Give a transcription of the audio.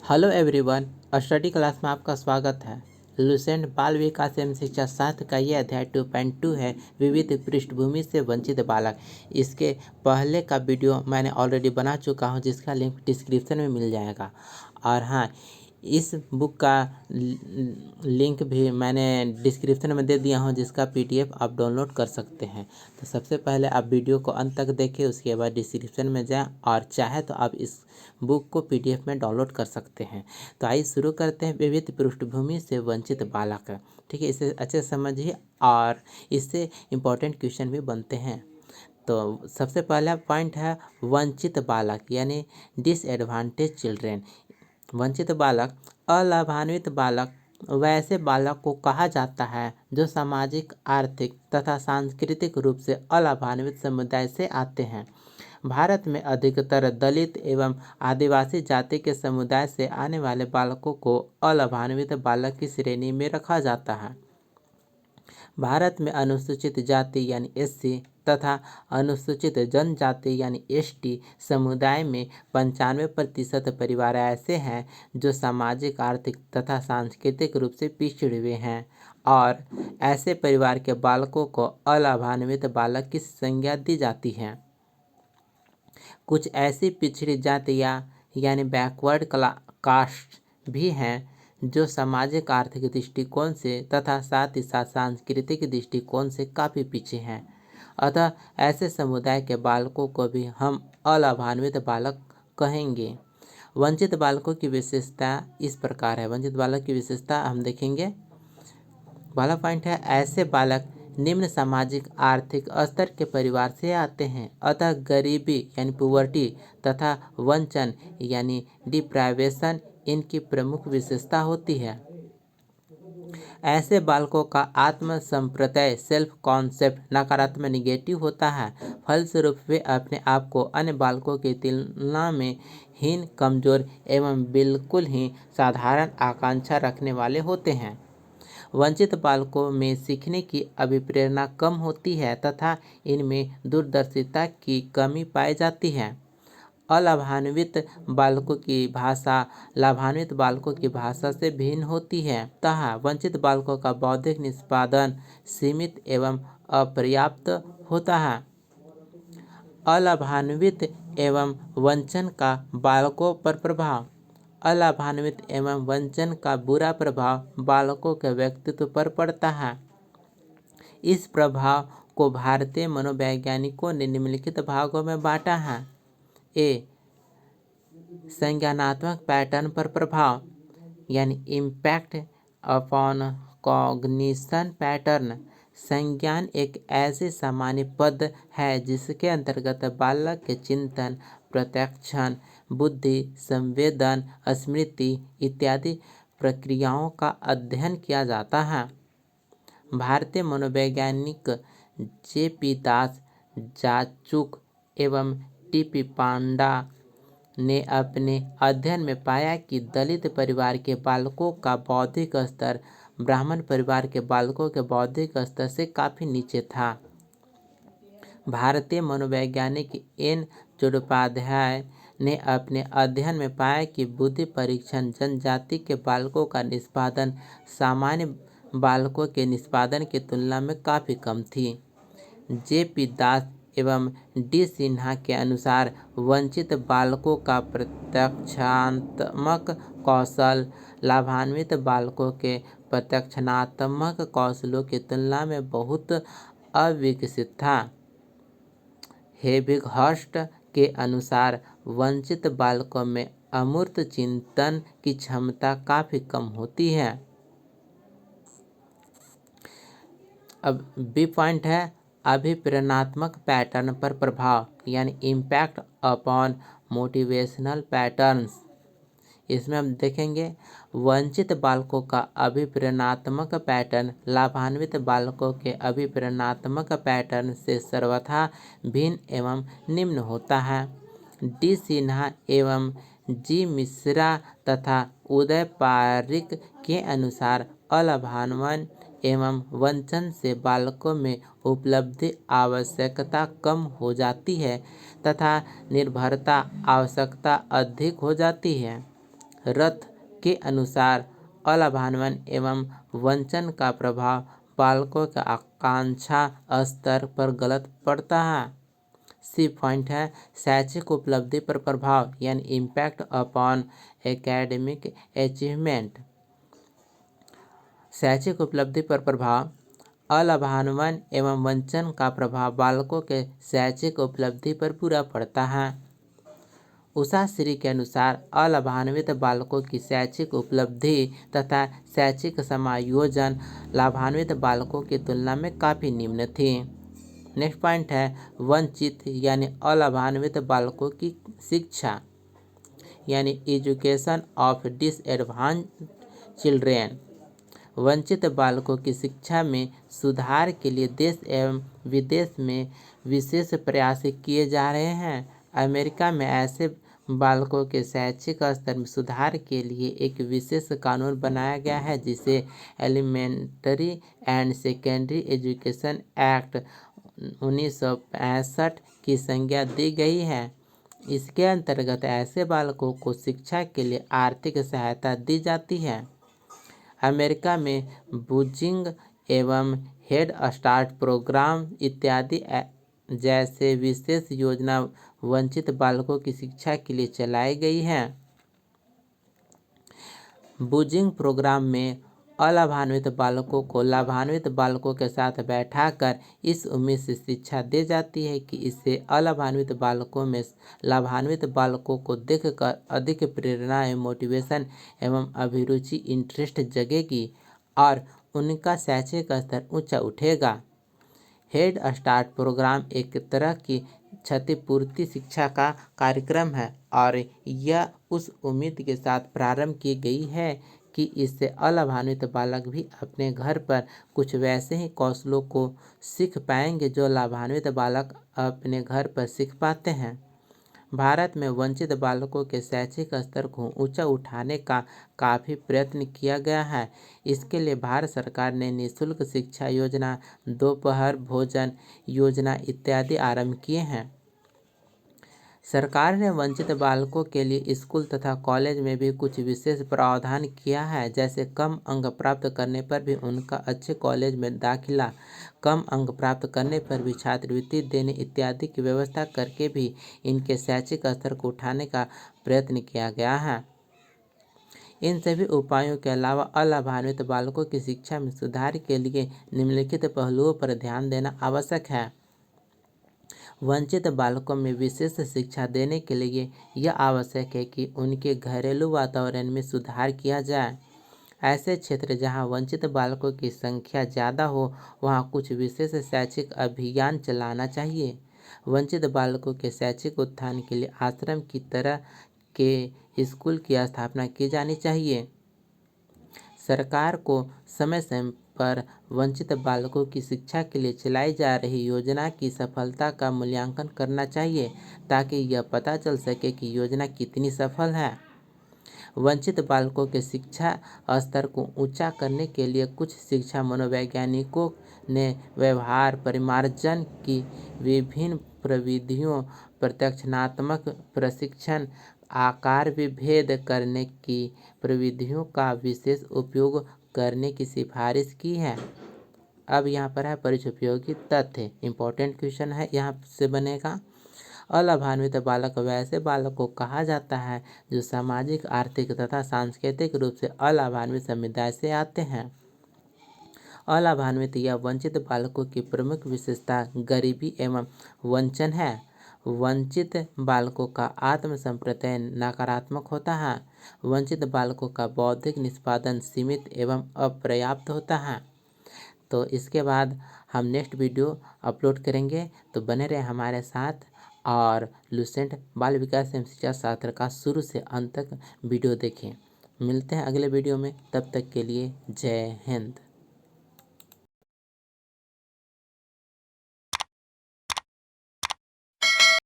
Hello everyone, study class में आपका स्वागत है। लुसेंट बाल विकास एवं शिक्षा शास्त्र का ये अध्याय 2.2 है, विविध पृष्ठभूमि से वंचित बालक। इसके पहले का वीडियो मैंने ऑलरेडी बना चुका हूँ, जिसका लिंक डिस्क्रिप्शन में मिल जाएगा। और हाँ, इस बुक का लिंक भी मैंने डिस्क्रिप्शन में दे दिया हूँ, जिसका पीडीएफ आप डाउनलोड कर सकते हैं। तो सबसे पहले आप वीडियो को अंत तक देखें, उसके बाद डिस्क्रिप्शन में जाएं और चाहे तो आप इस बुक को पीडीएफ में डाउनलोड कर सकते हैं। तो आइए शुरू करते हैं। विविध पृष्ठभूमि से वंचित बालक, ठीक है, इसे अच्छे से समझिए और इससे इम्पोर्टेंट क्वेश्चन भी बनते हैं। तो सबसे पहला पॉइंट है वंचित बालक यानी डिसएडवांटेज चिल्ड्रेन। वंचित बालक, अलाभान्वित बालक वैसे बालक को कहा जाता है जो सामाजिक, आर्थिक तथा सांस्कृतिक रूप से अलाभान्वित समुदाय से आते हैं। भारत में अधिकतर दलित एवं आदिवासी जाति के समुदाय से आने वाले बालकों को अलाभान्वित बालक की श्रेणी में रखा जाता है। भारत में अनुसूचित जाति यानी एससी तथा अनुसूचित जनजाति यानी एसटी समुदाय में 95% परिवार ऐसे हैं जो सामाजिक, आर्थिक तथा सांस्कृतिक रूप से पिछड़े हुए हैं और ऐसे परिवार के बालकों को अलाभान्वित बालक की संज्ञा दी जाती है। कुछ ऐसी पिछड़ी जातियाँ यानी बैकवर्ड कास्ट भी हैं जो सामाजिक, आर्थिक दृष्टिकोण से तथा साथ ही साथ सांस्कृतिक दृष्टिकोण से काफ़ी पीछे हैं। अतः ऐसे समुदाय के बालकों को भी हम अलाभान्वित बालक कहेंगे। वंचित बालकों की विशेषता इस प्रकार है। वंचित बालक की विशेषता हम देखेंगे। पहला पॉइंट है, ऐसे बालक निम्न सामाजिक आर्थिक स्तर के परिवार से आते हैं, अतः गरीबी यानी पुवर्टी तथा वंचन यानी डिप्राइवेशन इनकी प्रमुख विशेषता होती है। ऐसे बालकों का आत्म संप्रत्यय सेल्फ कॉन्सेप्ट नकारात्मक निगेटिव होता है। फलस्वरूप वे अपने आप को अन्य बालकों की तुलना में हीन, कमजोर एवं बिल्कुल ही साधारण आकांक्षा रखने वाले होते हैं। वंचित बालकों में सीखने की अभिप्रेरणा कम होती है तथा इनमें दूरदर्शिता की कमी पाई जाती है। अलाभान्वित बालकों की भाषा लाभान्वित बालकों की भाषा से भिन्न होती है, तथा वंचित बालकों का बौद्धिक निष्पादन सीमित एवं अपर्याप्त होता है। अलाभान्वित एवं वंचन का बालकों पर प्रभाव। अलाभान्वित एवं वंचन का बुरा प्रभाव बालकों के व्यक्तित्व पर पड़ता है। इस प्रभाव को भारतीय मनोवैज्ञानिकों ने निम्नलिखित भागों में बांटा है। ए, संज्ञानात्मक पैटर्न पर प्रभाव यानी इम्पैक्ट अपॉन कॉग्निशन पैटर्न। संज्ञान एक ऐसी सामान्य पद है जिसके अंतर्गत बालक के चिंतन, प्रत्याख्यान, बुद्धि, संवेदन, स्मृति इत्यादि प्रक्रियाओं का अध्ययन किया जाता है। भारतीय मनोवैज्ञानिक जे.पी. दास, जाचुक एवं टी.पी. पांडा ने अपने अध्ययन में पाया कि दलित परिवार के बालकों का बौद्धिक स्तर ब्राह्मण परिवार के बालकों के बौद्धिक स्तर से काफ़ी नीचे था। भारतीय मनोवैज्ञानिक एन. चट्टोपाध्याय ने अपने अध्ययन में पाया कि बुद्धि परीक्षण जनजाति के बालकों का निष्पादन सामान्य बालकों के निष्पादन की तुलना में काफ़ी कम थी। जे.पी. दास एवं डी. सिन्हा के अनुसार वंचित बालकों का प्रत्याख्यानात्मक कौशल लाभान्वित बालकों के प्रत्याख्यानात्मक कौशलों की तुलना में बहुत अविकसित था। हेविगहॉर्स्ट के अनुसार वंचित बालकों में अमूर्त चिंतन की क्षमता काफ़ी कम होती है। अब बी पॉइंट है, अभिप्रेरणात्मक पैटर्न पर प्रभाव यानी इम्पैक्ट अपॉन मोटिवेशनल पैटर्न्स। इसमें हम देखेंगे वंचित बालकों का अभिप्रेरणात्मक पैटर्न लाभान्वित बालकों के अभिप्रेरणात्मक पैटर्न से सर्वथा भिन्न एवं निम्न होता है। डी. सिन्हा एवं जी. मिश्रा तथा उदय पारिक के अनुसार अलाभान्वन एवं वंचन से बालकों में उपलब्धि आवश्यकता कम हो जाती है तथा निर्भरता आवश्यकता अधिक हो जाती है। रथ के अनुसार अलाभान्वन एवं वंचन का प्रभाव बालकों के आकांक्षा स्तर पर गलत पड़ता है। सी पॉइंट है शैक्षिक उपलब्धि पर प्रभाव यानी इम्पैक्ट अपॉन एकेडमिक अचीवमेंट। शैक्षिक उपलब्धि पर प्रभाव अलाभान्वन एवं वंचन का प्रभाव बालकों के शैक्षिक उपलब्धि पर पूरा पड़ता है। उषा श्री के अनुसार अलाभान्वित बालकों की शैक्षिक उपलब्धि तथा शैक्षिक समायोजन लाभान्वित बालकों की तुलना में काफ़ी निम्न थी। नेक्स्ट पॉइंट है वंचित यानी अलाभान्वित बालकों की शिक्षा यानी एजुकेशन ऑफ डिसएडवांटेज्ड चिल्ड्रेन। वंचित बालकों की शिक्षा में सुधार के लिए देश एवं विदेश में विशेष प्रयास किए जा रहे हैं। अमेरिका में ऐसे बालकों के शैक्षिक स्तर में सुधार के लिए एक विशेष कानून बनाया गया है जिसे elementary and secondary education act 1965 की संज्ञा दी गई है। इसके अंतर्गत ऐसे बालकों को शिक्षा के लिए आर्थिक सहायता दी जाती है। अमेरिका में बूजिंग एवं हेड स्टार्ट प्रोग्राम इत्यादि जैसे विशेष योजना वंचित बालकों की शिक्षा के लिए चलाई गई है। बूजिंग प्रोग्राम में अलाभान्वित बालकों को लाभान्वित बालकों के साथ बैठाकर इस उम्मीद से शिक्षा दी जाती है कि इससे अलाभान्वित बालकों में लाभान्वित बालकों को देखकर अधिक प्रेरणा एवं मोटिवेशन एवं अभिरुचि इंटरेस्ट जगेगी और उनका शैक्षिक स्तर ऊंचा उठेगा। हेड स्टार्ट प्रोग्राम एक तरह की क्षतिपूर्ति शिक्षा का कार्यक्रम है और यह उस उम्मीद के साथ प्रारंभ की गई है कि इससे अलाभान्वित बालक भी अपने घर पर कुछ वैसे ही कौशलों को सीख पाएंगे जो लाभान्वित बालक अपने घर पर सीख पाते हैं। भारत में वंचित बालकों के शैक्षिक स्तर को ऊंचा उठाने का काफ़ी प्रयत्न किया गया है। इसके लिए भारत सरकार ने निःशुल्क शिक्षा योजना, दोपहर भोजन योजना इत्यादि आरंभ किए हैं। सरकार ने वंचित बालकों के लिए स्कूल तथा कॉलेज में भी कुछ विशेष प्रावधान किया है, जैसे कम अंक प्राप्त करने पर भी उनका अच्छे कॉलेज में दाखिला, कम अंक प्राप्त करने पर भी छात्रवृत्ति देने इत्यादि की व्यवस्था करके भी इनके शैक्षिक स्तर को उठाने का प्रयत्न किया गया है। इन सभी उपायों के अलावा अलाभान्वित बालकों की शिक्षा में सुधार के लिए निम्नलिखित पहलुओं पर ध्यान देना आवश्यक है। वंचित बालकों में विशेष शिक्षा देने के लिए यह आवश्यक है कि उनके घरेलू वातावरण में सुधार किया जाए। ऐसे क्षेत्र जहां वंचित बालकों की संख्या ज़्यादा हो वहां कुछ विशेष शैक्षिक अभियान चलाना चाहिए। वंचित बालकों के शैक्षिक उत्थान के लिए आश्रम की तरह के स्कूल की स्थापना की जानी चाहिए। सरकार को समय समय पर वंचित बालकों की शिक्षा के लिए चलाई जा रही योजना की सफलता का मूल्यांकन करना चाहिए ताकि यह पता चल सके कि योजना कितनी सफल है। वंचित बालकों के शिक्षा स्तर को ऊंचा करने के लिए कुछ शिक्षा मनोवैज्ञानिकों ने व्यवहार परिमार्जन की विभिन्न प्रविधियों, प्रत्याख्यानात्मक प्रशिक्षण, आकार विभेद करने की प्रविधियों का विशेष उपयोग करने की सिफारिश की है। अब यहाँ पर है परीक्षा उपयोगी तथ्य, इम्पोर्टेंट क्वेश्चन है यहाँ से बनेगा। अलाभान्वित बालक वैसे बालक को कहा जाता है जो सामाजिक, आर्थिक तथा सांस्कृतिक रूप से अलाभान्वित समुदाय से आते हैं। अलाभान्वित या वंचित बालकों की प्रमुख विशेषता गरीबी एवं वंचन है। वंचित बालकों का आत्मसंप्रत्यय नकारात्मक होता है। वंचित बालकों का बौद्धिक निष्पादन सीमित एवं अपर्याप्त होता है। तो इसके बाद हम नेक्स्ट वीडियो अपलोड करेंगे, तो बने रहे हमारे साथ और लुसेंट बाल विकास एवं शिक्षा शास्त्र का शुरू से अंत तक वीडियो देखें। मिलते हैं अगले वीडियो में, तब तक के लिए जय हिंद।